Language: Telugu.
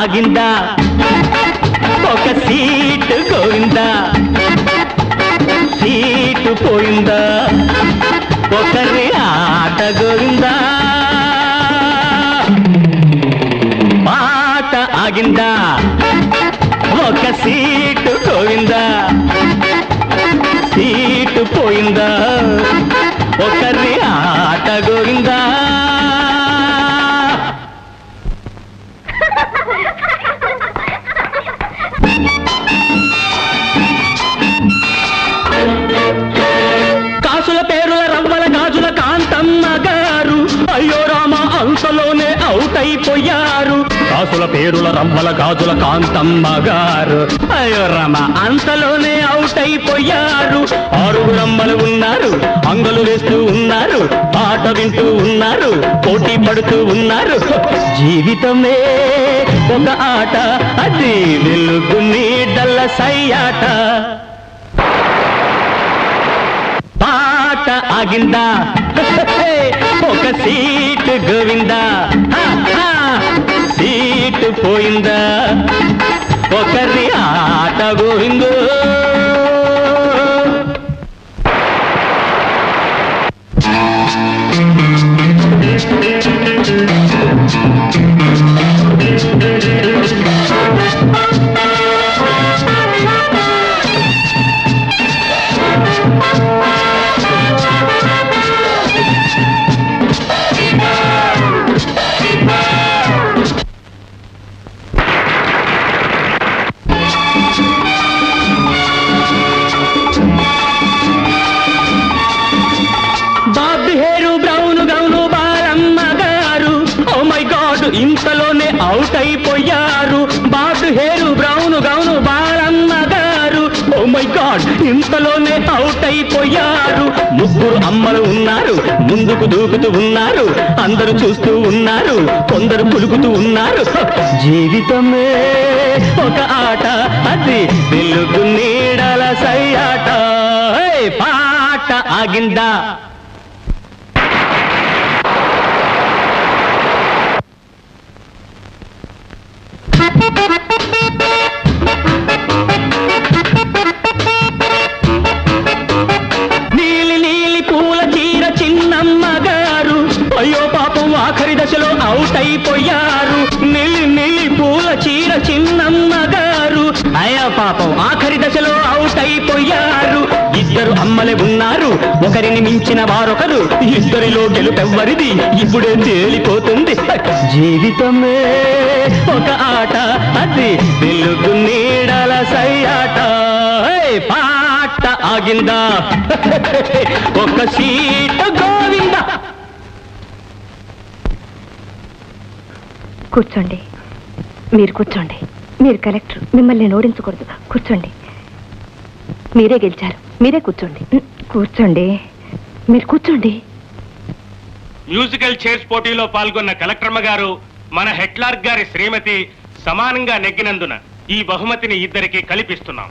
ఆగిందా ఒక సీటు గోవిందా సీటు పోయిందా ఒకరి ఆట గోవిందా పాట ఆగిందా ఒక సీటు గోవిందా సీటు పోయిందా ఒకరి ఆట గోవిందా కాసుల పేరుల రవ్వల గాజుల కాంతమ్మ గారు అయ్యో రామ అంతలోనే అవుట్ అయిపోయారు కాసుల పేరుల రవ్వల గాజుల కాంతమ్మ గారు అయ్యో రామ అంతలోనే అవుట్ అయిపోయారు ఆరుగురమ్మలు ఉన్నారు అంగలు వేస్తూ ఉన్నారు పాట వింటూ ఉన్నారు పోటీ పడుతూ ఉన్నారు జీవితమే ఒక ఆట అది వెలుగు నీడల సయ్యాట పాట ఆగిందా ఒక సీటు గోవిందా సీటు పోయిందా ఒకరి ఆట గోవిందో ఇంతలోనే అవుట్ అయిపోయారు బాబు హేరు బ్రౌన్ గౌను బాలమ్మ గారు ఓ మై గాడ్ ఇంతలోనే అవుట్ అయిపోయారు ముగ్గురు అమ్మలు ఉన్నారు ముందుకు దూకుతూ ఉన్నారు అందరూ చూస్తూ ఉన్నారు కొందరు పులుకుతూ ఉన్నారు జీవితమే ఒక ఆట అది వెలుగు నీడల సయ్యాట పాట ఆగిందా నీలి నీలి పూల చీర చిన్నమ్మ గారు అయ్యో పాపం ఆఖరి దశలో అవుట్ అయిపోయారు నీలి నీలి పూల చీర చిన్నమ్మ గారు అయ్యో పాపం ఆఖరి దశలో అవుట్ అయిపోయారు ఇద్దరు అమ్మలే ఉన్నారు ఒకరిని మించిన వారొకరు ఇద్దరిలో గెలుపెవ్వరిది ఇప్పుడే తేలిపోతుంది జీవితమే ఒక ఆట అది వెలుగు నీడల సయ్యాట పాట ఆగిందా ఒక సీటు గోవిందా కూర్చోండి మీరు కూర్చోండి మీరు కలెక్టర్ మిమ్మల్ని ఓడించకూడదు కూర్చోండి మీరే గెలిచారు మీరే కూర్చోండి కూర్చోండి మీరు కూర్చోండి మ్యూజికల్ చైర్స్ పోటీలో పాల్గొన్న కలెక్టర్మ గారు మన హెడ్ క్లార్క్ గారి శ్రీమతి సమానంగా నెగ్గినందున ఈ బహుమతిని ఇద్దరికి కల్పిస్తున్నాం